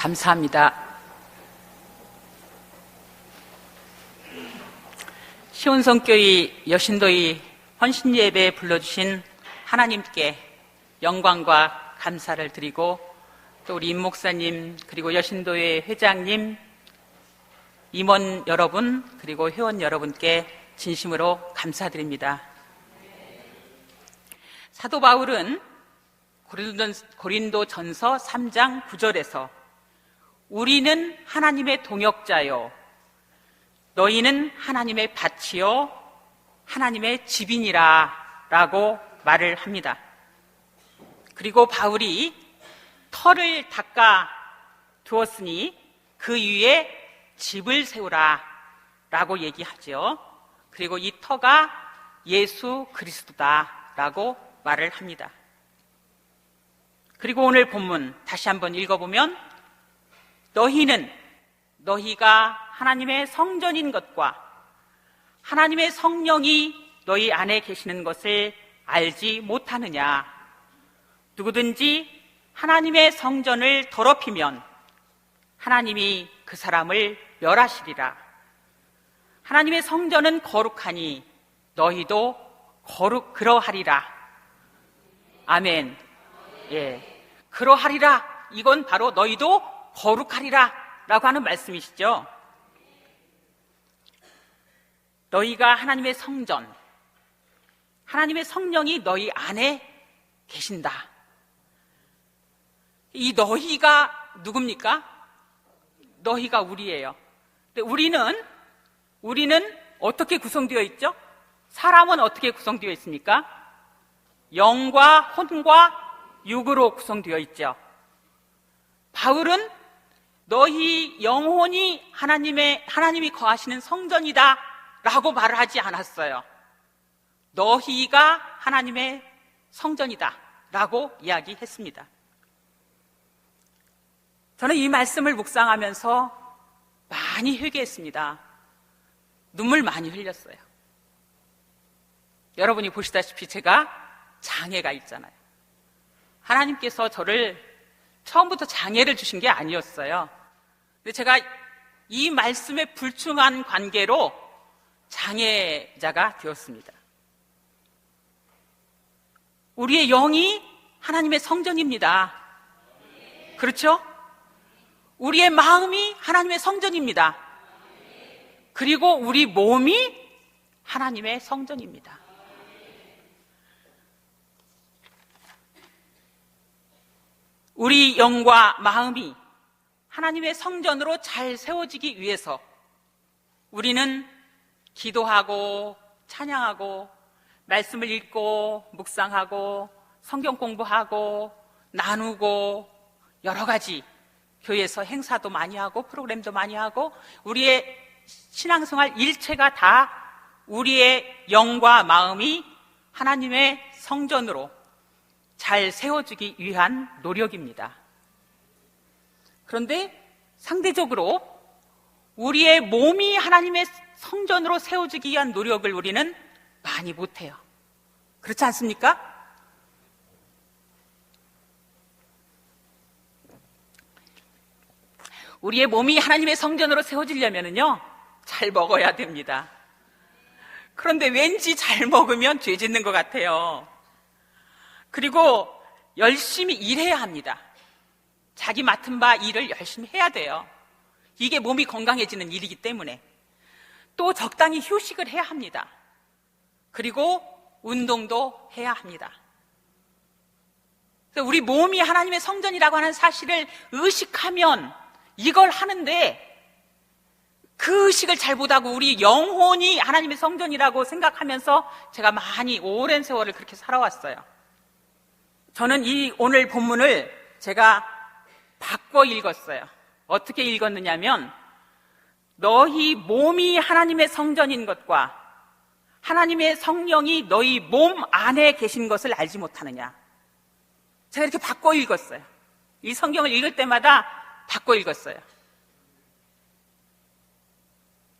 감사합니다. 시온성교회 여신도의 헌신예배에 불러주신 하나님께 영광과 감사를 드리고, 또 우리 임 목사님, 그리고 여신도회 회장님, 임원 여러분, 그리고 회원 여러분께 진심으로 감사드립니다. 사도 바울은 고린도전서 3장 9절에서 우리는 하나님의 동역자요, 너희는 하나님의 밭이요 하나님의 집이니라 라고 말을 합니다. 그리고 바울이 터를 닦아 두었으니 그 위에 집을 세우라 라고 얘기하죠. 그리고 이 터가 예수 그리스도다 라고 말을 합니다. 그리고 오늘 본문 다시 한번 읽어보면, 너희가 하나님의 성전인 것과 하나님의 성령이 너희 안에 계시는 것을 알지 못하느냐. 누구든지 하나님의 성전을 더럽히면 하나님이 그 사람을 멸하시리라. 하나님의 성전은 거룩하니 너희도 그러하리라. 아멘. 예, 그러하리라. 이건 바로 너희도 거룩하리라 라고 하는 말씀이시죠. 너희가 하나님의 성전, 하나님의 성령이 너희 안에 계신다. 이 너희가 누굽니까? 너희가 우리예요. 근데 우리는 어떻게 구성되어 있죠? 사람은 어떻게 구성되어 있습니까? 영과 혼과 육으로 구성되어 있죠. 바울은 너희 영혼이 하나님이 거하시는 성전이다 라고 말을 하지 않았어요. 너희가 하나님의 성전이다 라고 이야기했습니다. 저는 이 말씀을 묵상하면서 많이 회개했습니다. 눈물 많이 흘렸어요. 여러분이 보시다시피 제가 장애가 있잖아요. 하나님께서 저를 처음부터 장애를 주신 게 아니었어요. 근데 제가 이 말씀에 불충한 관계로 장애자가 되었습니다. 우리의 영이 하나님의 성전입니다. 그렇죠? 우리의 마음이 하나님의 성전입니다. 그리고 우리 몸이 하나님의 성전입니다. 우리 영과 마음이 하나님의 성전으로 잘 세워지기 위해서 우리는 기도하고 찬양하고 말씀을 읽고 묵상하고 성경 공부하고 나누고 여러 가지 교회에서 행사도 많이 하고 프로그램도 많이 하고 우리의 신앙생활 일체가 다 우리의 영과 마음이 하나님의 성전으로 잘 세워주기 위한 노력입니다. 그런데 상대적으로 우리의 몸이 하나님의 성전으로 세워주기 위한 노력을 우리는 많이 못해요. 그렇지 않습니까? 우리의 몸이 하나님의 성전으로 세워지려면요, 잘 먹어야 됩니다. 그런데 왠지 잘 먹으면 죄 짓는 것 같아요. 그리고 열심히 일해야 합니다. 자기 맡은 바 일을 열심히 해야 돼요. 이게 몸이 건강해지는 일이기 때문에. 또 적당히 휴식을 해야 합니다. 그리고 운동도 해야 합니다. 우리 몸이 하나님의 성전이라고 하는 사실을 의식하면 이걸 하는데, 그 의식을 잘 못하고 우리 영혼이 하나님의 성전이라고 생각하면서 제가 많이 오랜 세월을 그렇게 살아왔어요. 저는 이 오늘 본문을 제가 바꿔 읽었어요. 어떻게 읽었느냐면, 너희 몸이 하나님의 성전인 것과 하나님의 성령이 너희 몸 안에 계신 것을 알지 못하느냐. 제가 이렇게 바꿔 읽었어요. 이 성경을 읽을 때마다 바꿔 읽었어요.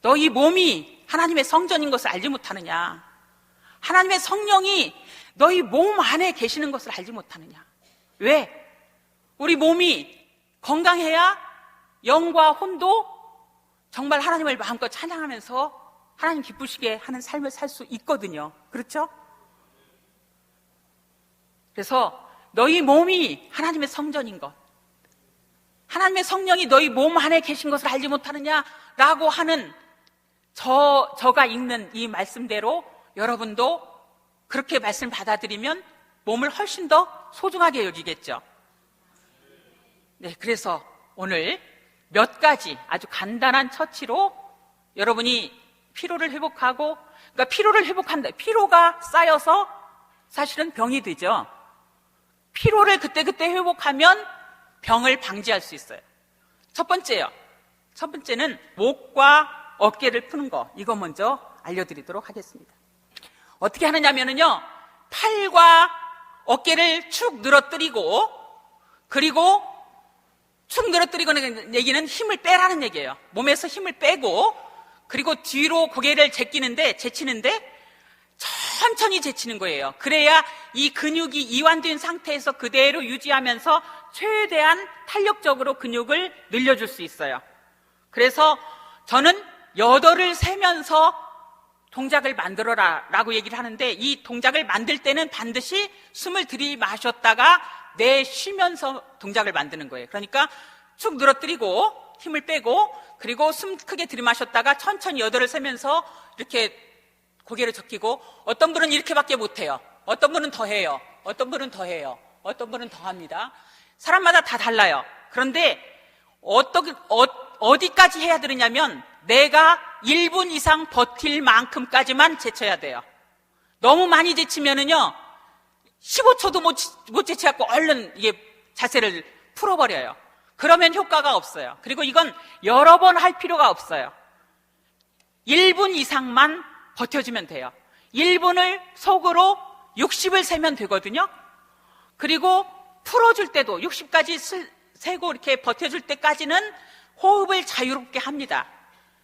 너희 몸이 하나님의 성전인 것을 알지 못하느냐. 하나님의 성령이 너희 몸 안에 계시는 것을 알지 못하느냐. 왜? 우리 몸이 건강해야 영과 혼도 정말 하나님을 마음껏 찬양하면서 하나님 기쁘시게 하는 삶을 살 수 있거든요. 그렇죠? 그래서 너희 몸이 하나님의 성전인 것, 하나님의 성령이 너희 몸 안에 계신 것을 알지 못하느냐라고 하는 저가 읽는 이 말씀대로 여러분도 그렇게 말씀 받아들이면 몸을 훨씬 더 소중하게 여기겠죠. 네, 그래서 오늘 몇 가지 아주 간단한 처치로 여러분이 피로를 회복하고, 그러니까 피로를 회복한다. 피로가 쌓여서 사실은 병이 되죠. 피로를 그때그때 회복하면 병을 방지할 수 있어요. 첫 번째는 목과 어깨를 푸는 거. 이거 먼저 알려드리도록 하겠습니다. 어떻게 하느냐면요, 팔과 어깨를 축 늘어뜨리고, 그리고 축 늘어뜨리고는 얘기는 힘을 빼라는 얘기예요. 몸에서 힘을 빼고, 그리고 뒤로 고개를 제치는데 천천히 제치는 거예요. 그래야 이 근육이 이완된 상태에서 그대로 유지하면서 최대한 탄력적으로 근육을 늘려줄 수 있어요. 그래서 저는 8을 세면서 동작을 만들어라 라고 얘기를 하는데, 이 동작을 만들 때는 반드시 숨을 들이마셨다가 내쉬면서 동작을 만드는 거예요. 그러니까 축 늘어뜨리고 힘을 빼고, 그리고 숨 크게 들이마셨다가 천천히 8을 세면서 이렇게 고개를 적히고, 어떤 분은 이렇게밖에 못해요. 어떤 분은 더 해요. 어떤 분은 더 해요. 어떤 분은 더 합니다. 사람마다 다 달라요. 그런데 어디까지 해야 되느냐면 내가 1분 이상 버틸 만큼까지만 제쳐야 돼요. 너무 많이 제치면은요 15초도 못 제쳐갖고 얼른 이게 자세를 풀어버려요. 그러면 효과가 없어요. 그리고 이건 여러 번 할 필요가 없어요. 1분 이상만 버텨주면 돼요. 1분을 속으로 60을 세면 되거든요. 그리고 풀어줄 때도 60까지 세고 이렇게 버텨줄 때까지는 호흡을 자유롭게 합니다.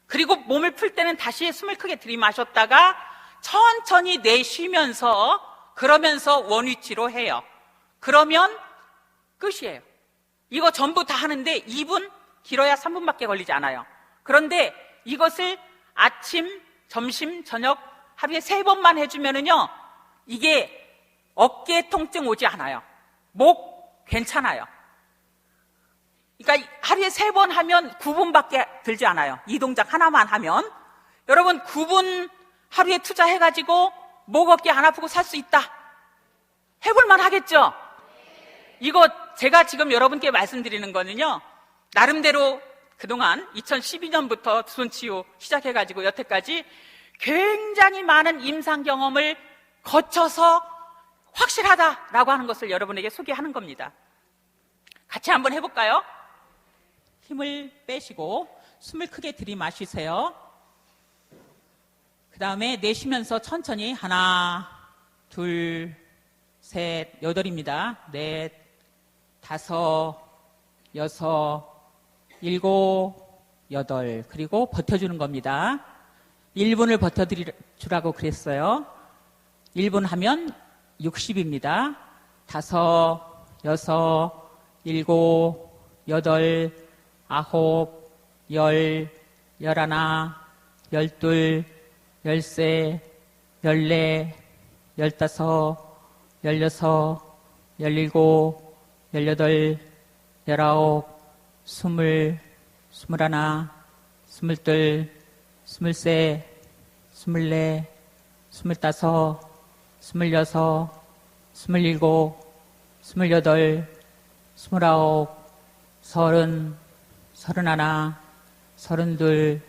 그리고 몸을 풀 때는 다시 숨을 크게 들이마셨다가 천천히 내쉬면서, 그러면서 원위치로 해요. 그러면 끝이에요. 이거 전부 다 하는데 2분, 길어야 3분밖에 걸리지 않아요. 그런데 이것을 아침, 점심, 저녁 하루에 3번만 해주면은요 이게 어깨 통증 오지 않아요. 목 괜찮아요. 그러니까 하루에 3번 하면 9분밖에 들지 않아요. 이 동작 하나만 하면. 여러분 9분 하루에 투자해가지고 목 어깨 안 아프고 살 수 있다. 해볼만 하겠죠? 이거 제가 지금 여러분께 말씀드리는 거는요, 나름대로 그동안 2012년부터 두손치유 시작해가지고 여태까지 굉장히 많은 임상 경험을 거쳐서 확실하다라고 하는 것을 여러분에게 소개하는 겁니다. 같이 한번 해볼까요? 힘을 빼시고 숨을 크게 들이마시세요. 그 다음에 내쉬면서 천천히 하나, 둘, 셋, 8입니다. 넷, 5, 6, 7, 8. 그리고 버텨주는 겁니다. 1분을 버텨주라고 그랬어요. 1분 하면 60입니다. 5, 6, 7, 8, 9, 10, 11, 12, 13, 14, 15, 16, 17, 18, 19, 20, 21, 22, 23, 24, 25, 26, 27, 28, 29, 30, 31, 32, 33, 34, 35, 36, 37, 38, 39,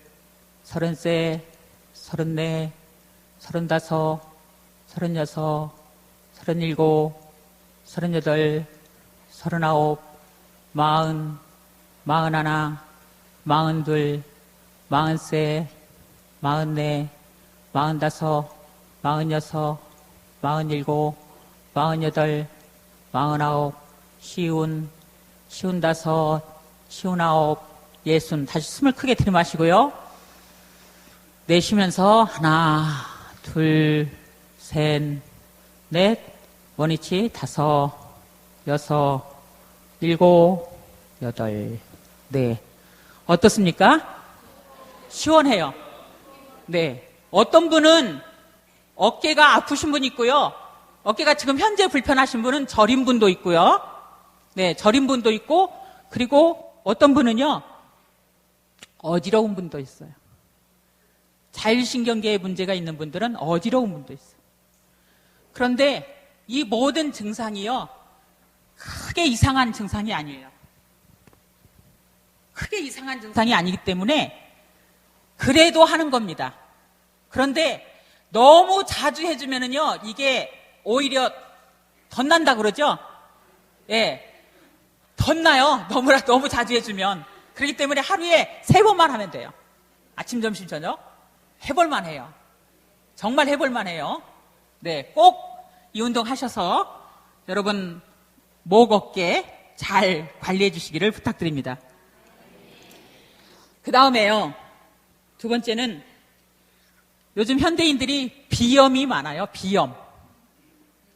40, 41, 42, 43, 44, 45, 46, 47, 48, 49, 쉬운, 55, 59, 60. 다시 숨을 크게 들이마시고요. 내쉬면서 하나, 둘, 셋, 넷, 원위치 5, 6, 7, 8, 네. 어떻습니까? 시원해요. 네. 어떤 분은 어깨가 아프신 분 있고요. 어깨가 지금 현재 불편하신 분은 저린 분도 있고요. 네, 저린 분도 있고, 그리고 어떤 분은요, 어지러운 분도 있어요. 자율신경계에 문제가 있는 분들은 어지러운 분도 있어요. 그런데 이 모든 증상이요, 크게 이상한 증상이 아니에요. 크게 이상한 증상이 아니기 때문에 그래도 하는 겁니다. 그런데 너무 자주 해주면은요, 이게 오히려 덧난다 그러죠? 예. 덧나요. 너무 자주 해주면. 그렇기 때문에 하루에 3번만 하면 돼요. 아침, 점심, 저녁. 해볼만 해요. 정말 해볼만 해요. 네. 꼭 이 운동 하셔서 여러분 목, 어깨 잘 관리해 주시기를 부탁드립니다. 그 다음에요. 두 번째는 요즘 현대인들이 비염이 많아요. 비염.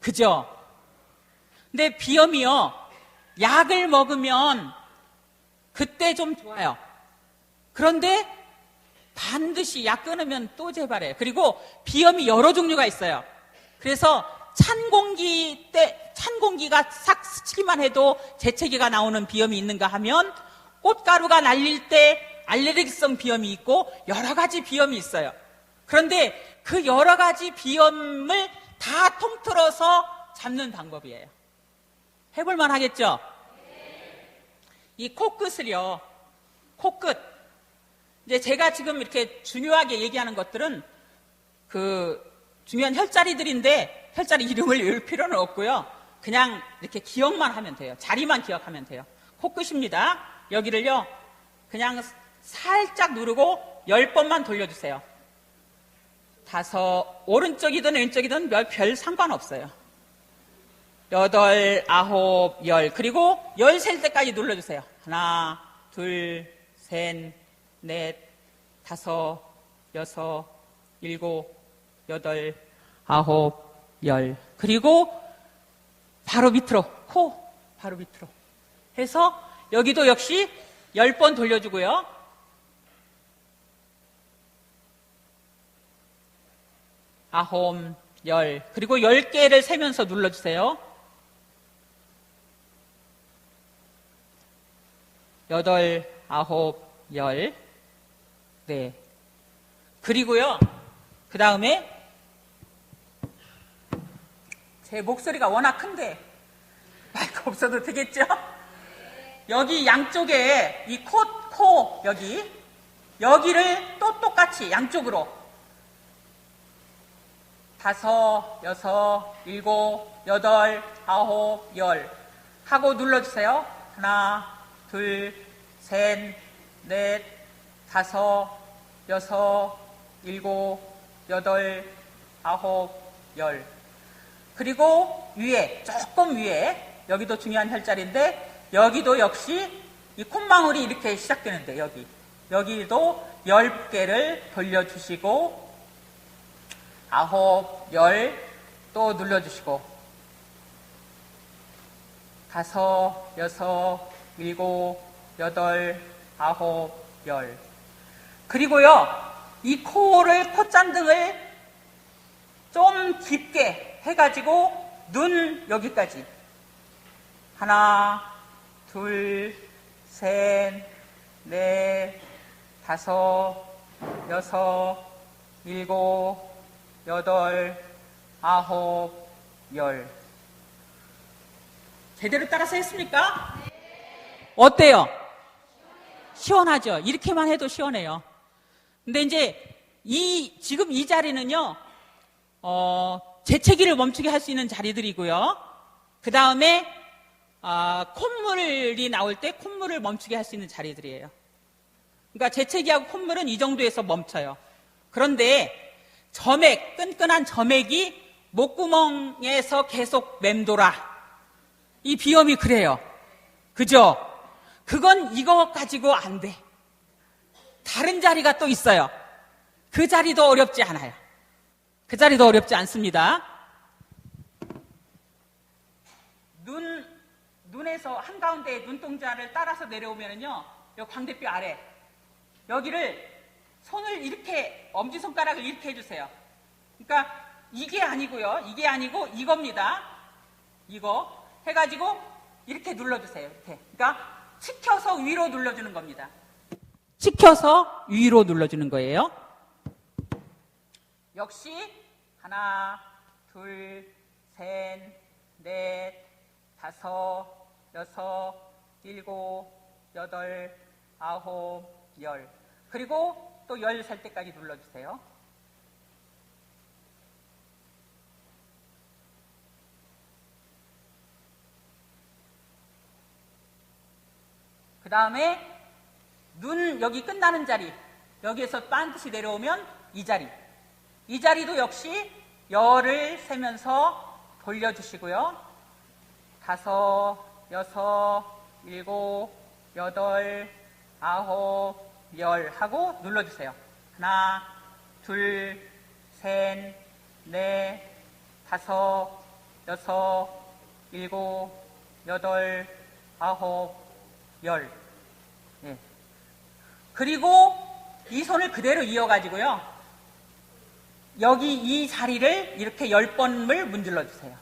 그죠? 근데 비염이요, 약을 먹으면 그때 좀 좋아요. 그런데 반드시 약 끊으면 또 재발해요. 그리고 비염이 여러 종류가 있어요. 그래서 찬 공기가 싹 스치기만 해도 재채기가 나오는 비염이 있는가 하면, 꽃가루가 날릴 때 알레르기성 비염이 있고 여러 가지 비염이 있어요. 그런데 그 여러 가지 비염을 다 통틀어서 잡는 방법이에요. 해볼만 하겠죠? 이 코끝을요, 코끝. 이제 제가 지금 이렇게 중요하게 얘기하는 것들은 그 중요한 혈자리들인데, 혈자리 이름을 외울 필요는 없고요. 그냥 이렇게 기억만 하면 돼요. 자리만 기억하면 돼요. 코끝입니다. 여기를요, 그냥 살짝 누르고 10번만 돌려주세요. 5, 오른쪽이든 왼쪽이든 별 상관없어요. 8, 9, 10. 그리고 10 셀 때까지 눌러주세요. 1, 2, 3, 4, 5, 6, 7, 8, 9, 10. 그리고 바로 밑으로, 코 바로 밑으로 해서 여기도 역시 10번 돌려주고요. 9, 10. 그리고 10개를 세면서 눌러주세요. 8, 9, 10. 네. 그리고요, 그 다음에 제 목소리가 워낙 큰데 마이크 없어도 되겠죠? 여기 양쪽에 이 코 여기를 또 똑같이 양쪽으로 5, 6, 7, 8, 9, 10 하고 눌러주세요. 1, 2, 3, 4, 5, 6, 7, 8, 9, 10. 그리고 위에, 조금 위에, 여기도 중요한 혈자리인데, 여기도 역시 이 콧망울이 이렇게 시작되는데, 여기도 10개를 돌려주시고, 9, 10 또 눌러주시고, 5, 6, 7, 8, 9, 10. 그리고요, 이 콧잔등을 좀 깊게 해가지고 눈 여기까지 1, 2, 3, 4, 5, 6, 7, 8, 9, 10. 제대로 따라서 했습니까? 어때요? 시원하죠? 이렇게만 해도 시원해요. 근데 이제 지금 이 자리는요, 재채기를 멈추게 할 수 있는 자리들이고요. 그 다음에 콧물이 나올 때 콧물을 멈추게 할 수 있는 자리들이에요. 그러니까 재채기하고 콧물은 이 정도에서 멈춰요. 그런데 끈끈한 점액이 목구멍에서 계속 맴돌아. 이 비염이 그래요. 그죠? 그건 이거 가지고 안 돼. 다른 자리가 또 있어요. 그 자리도 어렵지 않아요. 그 자리도 어렵지 않습니다. 눈에서 한가운데 눈동자를 따라서 내려오면요, 이 광대뼈 아래, 여기를 손을 이렇게, 엄지손가락을 이렇게 해주세요. 그러니까 이게 아니고요. 이게 아니고 이겁니다. 이거 해가지고 이렇게 눌러주세요. 이렇게. 그러니까 치켜서 위로 눌러주는 겁니다. 치켜서 위로 눌러주는 거예요. 역시 하나, 둘, 셋, 넷, 다섯, 여섯, 일곱, 여덟, 아홉, 열. 그리고 또 10 살 때까지 눌러주세요. 그 다음에 눈 여기 끝나는 자리, 여기에서 반드시 내려오면 이 자리. 이 자리도 역시 열을 세면서 돌려주시고요. 다섯, 여섯, 일곱, 여덟, 아홉, 열 하고 눌러주세요. 하나, 둘, 셋, 넷, 다섯, 여섯, 일곱, 여덟, 아홉, 열. 예. 그리고 이 손을 그대로 이어가지고요. 여기 이 자리를 이렇게 10번을 문질러 주세요.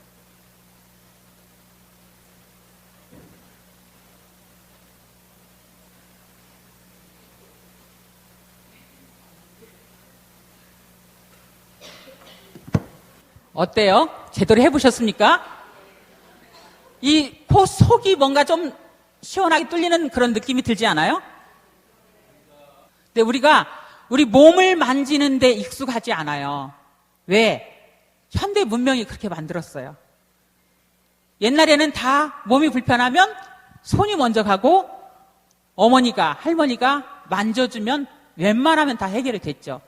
어때요? 제대로 해보셨습니까? 이 코 속이 뭔가 좀 시원하게 뚫리는 그런 느낌이 들지 않아요? 근데 우리가 우리 몸을 만지는데 익숙하지 않아요. 왜? 현대 문명이 그렇게 만들었어요. 옛날에는 다 몸이 불편하면 손이 먼저 가고 어머니가, 할머니가 만져주면 웬만하면 다 해결이 됐죠.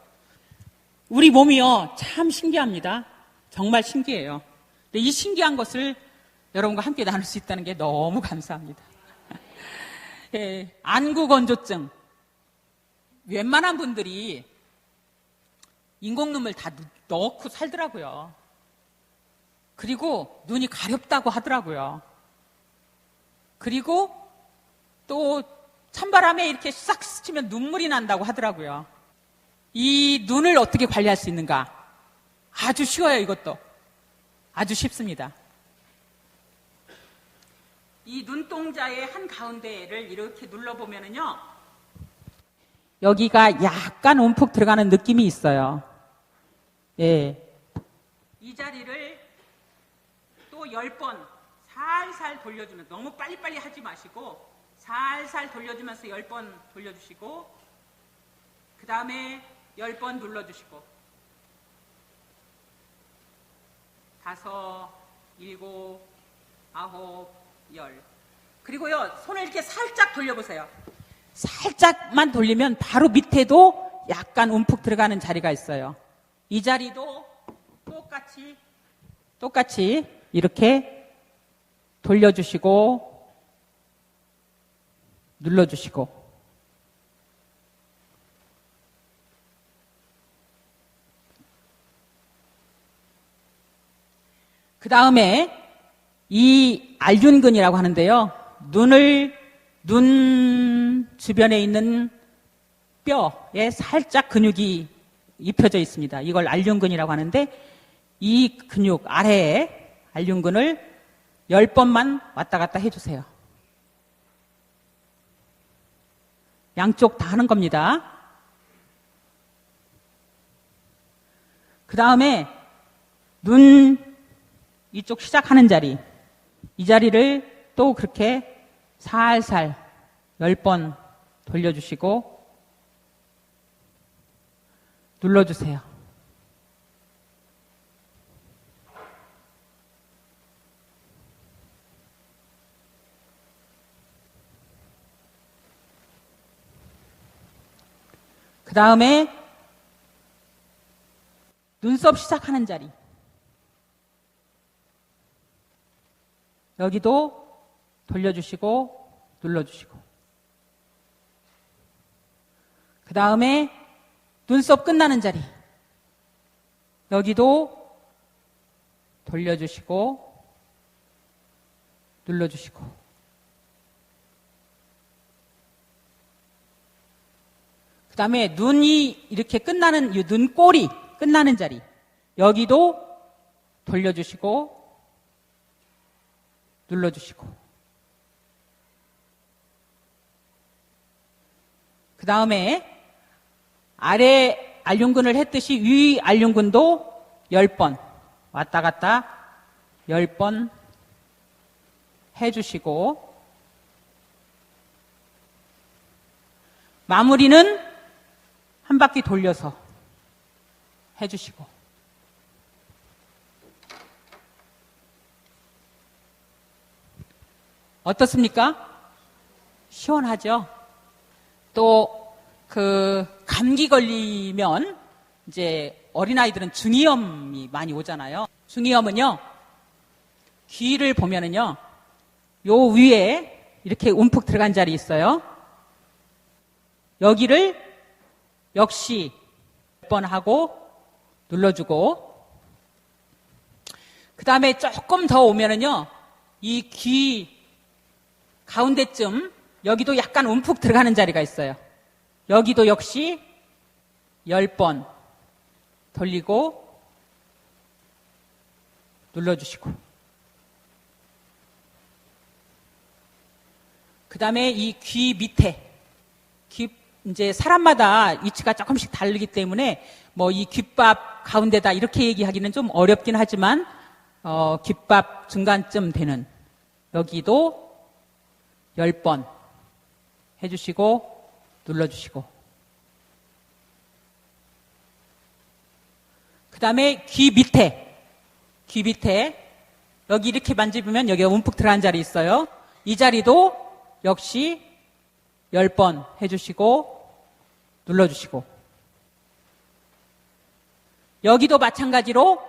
우리 몸이요, 참 신기합니다. 정말 신기해요. 근데 이 신기한 것을 여러분과 함께 나눌 수 있다는 게 너무 감사합니다. 예, 안구건조증. 웬만한 분들이 인공눈물 다 넣고 살더라고요. 그리고 눈이 가렵다고 하더라고요. 그리고 또 찬바람에 이렇게 싹 스치면 눈물이 난다고 하더라고요. 이 눈을 어떻게 관리할 수 있는가? 아주 쉬워요, 이것도. 아주 쉽습니다. 이 눈동자의 한가운데를 이렇게 눌러보면은요, 여기가 약간 움푹 들어가는 느낌이 있어요. 예. 이 자리를 또 10번 살살 돌려주면, 너무 빨리빨리 하지 마시고, 살살 돌려주면서 10번 돌려주시고, 그 다음에 10번 눌러주시고, 다섯, 일곱, 아홉, 열. 그리고요, 손을 이렇게 살짝 돌려보세요. 살짝만 돌리면 바로 밑에도 약간 움푹 들어가는 자리가 있어요. 이 자리도 똑같이 이렇게 돌려주시고, 눌러주시고, 그 다음에 이 알륜근이라고 하는데요. 눈 주변에 있는 뼈에 살짝 근육이 입혀져 있습니다. 이걸 알륜근이라고 하는데, 이 근육 아래에 알륜근을 10번만 왔다 갔다 해주세요. 양쪽 다 하는 겁니다. 그 다음에 눈 이쪽 시작하는 자리, 이 자리를 또 그렇게 살살 10번 돌려주시고 눌러주세요. 그 다음에 눈썹 시작하는 자리, 여기도 돌려주시고 눌러주시고, 그 다음에 눈썹 끝나는 자리, 여기도 돌려주시고 눌러주시고, 그 다음에 눈이 이렇게 끝나는, 이 눈꼬리 끝나는 자리. 여기도 돌려주시고, 눌러주시고. 그 다음에 아래 알륜근을 했듯이 위 알륜근도 10번 왔다 갔다 10번 해주시고, 마무리는 한 바퀴 돌려서 해주시고. 어떻습니까? 시원하죠? 또 감기 걸리면 이제 어린아이들은 중이염이 많이 오잖아요. 중이염은요, 귀를 보면은요, 요 위에 이렇게 움푹 들어간 자리 있어요. 여기를 역시 몇 번 하고 눌러주고, 그 다음에 조금 더 오면은요, 이 귀 가운데쯤 여기도 약간 움푹 들어가는 자리가 있어요. 여기도 역시 10번 돌리고 눌러주시고, 그 다음에 이 귀 밑에, 이제 사람마다 위치가 조금씩 다르기 때문에 뭐 이 귓밥 가운데다 이렇게 얘기하기는 좀 어렵긴 하지만, 귓밥 중간쯤 되는 여기도 10번 해주시고 눌러주시고, 그 다음에 귀 밑에 여기 이렇게 만지면 여기가 움푹 들어간 자리 있어요. 이 자리도 역시 10번 해주시고 눌러주시고, 여기도 마찬가지로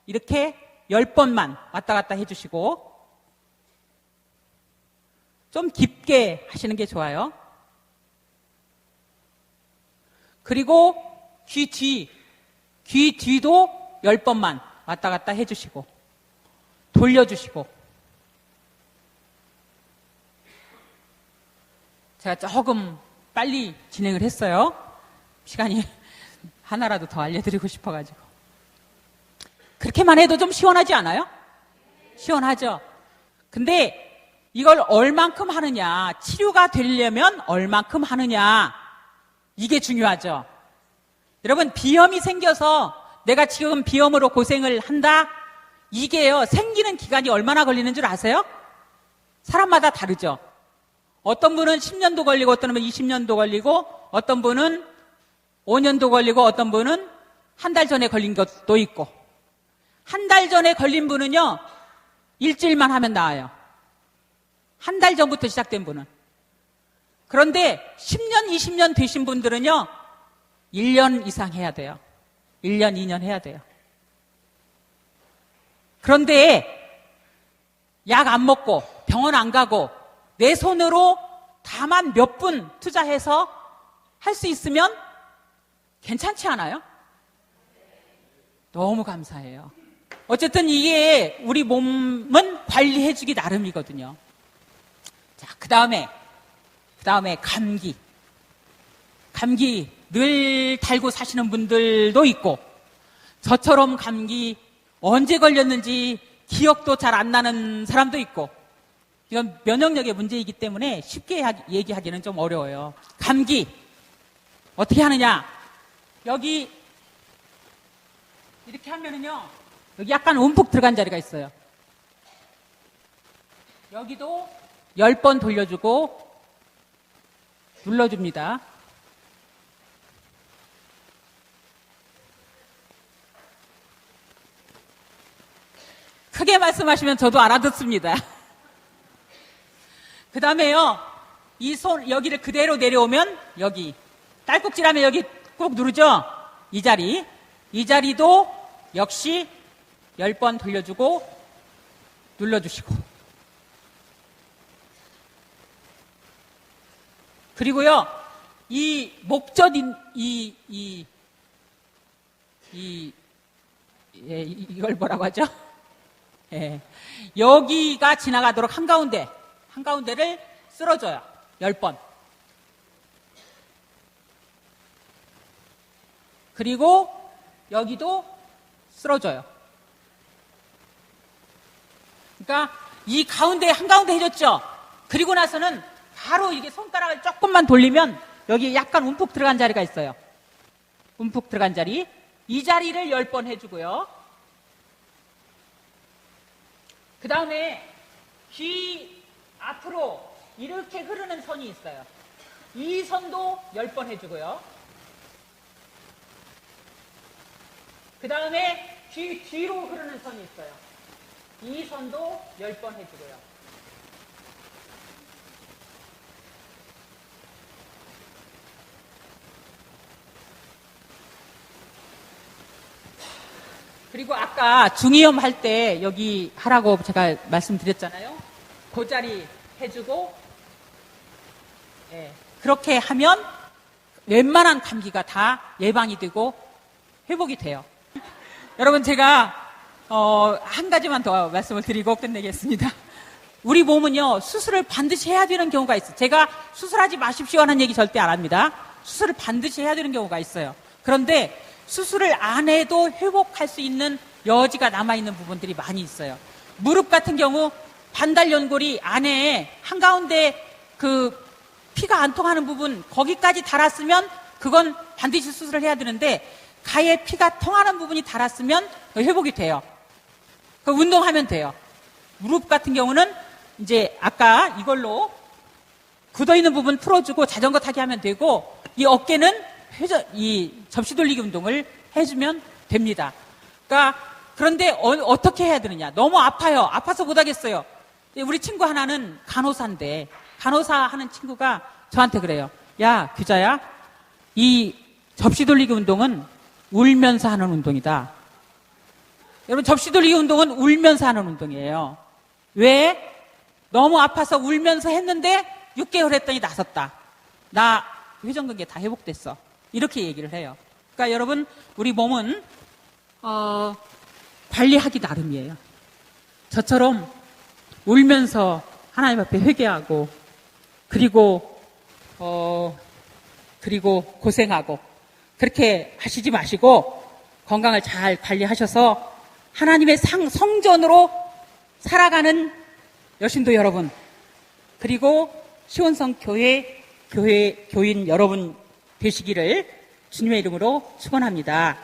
이렇게 10번만 왔다 갔다 해주시고, 좀 깊게 하시는 게 좋아요. 그리고 귀 뒤도 10번만 왔다 갔다 해주시고 돌려주시고. 제가 조금 빨리 진행을 했어요. 시간이 하나라도 더 알려드리고 싶어가지고. 그렇게만 해도 좀 시원하지 않아요? 시원하죠? 근데 이걸 얼만큼 하느냐, 치료가 되려면 얼만큼 하느냐, 이게 중요하죠. 여러분, 비염이 생겨서 내가 지금 비염으로 고생을 한다? 이게요, 생기는 기간이 얼마나 걸리는 줄 아세요? 사람마다 다르죠. 어떤 분은 10년도 걸리고, 어떤 분은 20년도 걸리고, 어떤 분은 5년도 걸리고, 어떤 분은 한 달 전에 걸린 것도 있고. 한 달 전에 걸린 분은요, 일주일만 하면 나아요. 한 달 전부터 시작된 분은. 그런데 10년, 20년 되신 분들은요, 1년 이상 해야 돼요. 1년, 2년 해야 돼요. 그런데 약 안 먹고 병원 안 가고 내 손으로 다만 몇 분 투자해서 할 수 있으면 괜찮지 않아요? 너무 감사해요. 어쨌든 이게 우리 몸은 관리해주기 나름이거든요. 자, 그 다음에 감기 늘 달고 사시는 분들도 있고, 저처럼 감기 언제 걸렸는지 기억도 잘 안 나는 사람도 있고, 이건 면역력의 문제이기 때문에 쉽게 얘기하기는 좀 어려워요. 감기 어떻게 하느냐, 여기 이렇게 하면은요, 여기 약간 움푹 들어간 자리가 있어요. 여기도 10번 돌려주고 눌러줍니다. 크게 말씀하시면 저도 알아듣습니다. 그 다음에요, 이 손 여기를 그대로 내려오면 여기 딸꾹질하면 여기 꾹 누르죠? 이 자리도 역시 10번 돌려주고 눌러주시고, 그리고요, 이 목젖인 이걸 뭐라고 하죠? 예, 여기가 지나가도록 한가운데를 쓸어줘요. 10번. 그리고 여기도 쓸어줘요. 그러니까 이 가운데 한가운데 해줬죠. 그리고 나서는 바로 이게 손가락을 조금만 돌리면 여기 약간 움푹 들어간 자리가 있어요. 움푹 들어간 자리. 이 자리를 10번 해주고요. 그 다음에 귀 앞으로 이렇게 흐르는 선이 있어요. 이 선도 10번 해주고요. 그 다음에 귀 뒤로 흐르는 선이 있어요. 이 선도 10번 해주고요. 그리고 아까 중이염 할 때 여기 하라고 제가 말씀드렸잖아요. 그 자리 해주고, 예, 그렇게 하면 웬만한 감기가 다 예방이 되고 회복이 돼요. 여러분, 제가 한 가지만 더 말씀을 드리고 끝내겠습니다. 우리 몸은요, 수술을 반드시 해야 되는 경우가 있어요. 제가 수술하지 마십시오 하는 얘기 절대 안 합니다. 수술을 반드시 해야 되는 경우가 있어요. 그런데 수술을 안 해도 회복할 수 있는 여지가 남아있는 부분들이 많이 있어요. 무릎 같은 경우 반달연골이 안에 한가운데 그 피가 안 통하는 부분 거기까지 닳았으면 그건 반드시 수술을 해야 되는데 가에 피가 통하는 부분이 닳았으면 회복이 돼요. 그 운동하면 돼요. 무릎 같은 경우는 이제 아까 이걸로 굳어있는 부분 풀어주고 자전거 타기 하면 되고 이 어깨는 이 접시 돌리기 운동을 해주면 됩니다. 그러니까 그런데 어떻게 해야 되느냐? 너무 아파요. 아파서 못하겠어요. 우리 친구 하나는 간호사인데 간호사 하는 친구가 저한테 그래요. 야, 규자야, 이 접시 돌리기 운동은 울면서 하는 운동이다. 여러분, 접시 돌리기 운동은 울면서 하는 운동이에요. 왜? 너무 아파서 울면서 했는데 6개월 했더니 나섰다. 나 회전근개 다 회복됐어. 이렇게 얘기를 해요. 그러니까 여러분, 우리 몸은 관리하기 나름이에요. 저처럼 울면서 하나님 앞에 회개하고 그리고 고생하고 그렇게 하시지 마시고 건강을 잘 관리하셔서 하나님의 성전으로 살아가는 여신도 여러분, 그리고 시온성 교인 여러분 되시기를 주님의 이름으로 축원합니다.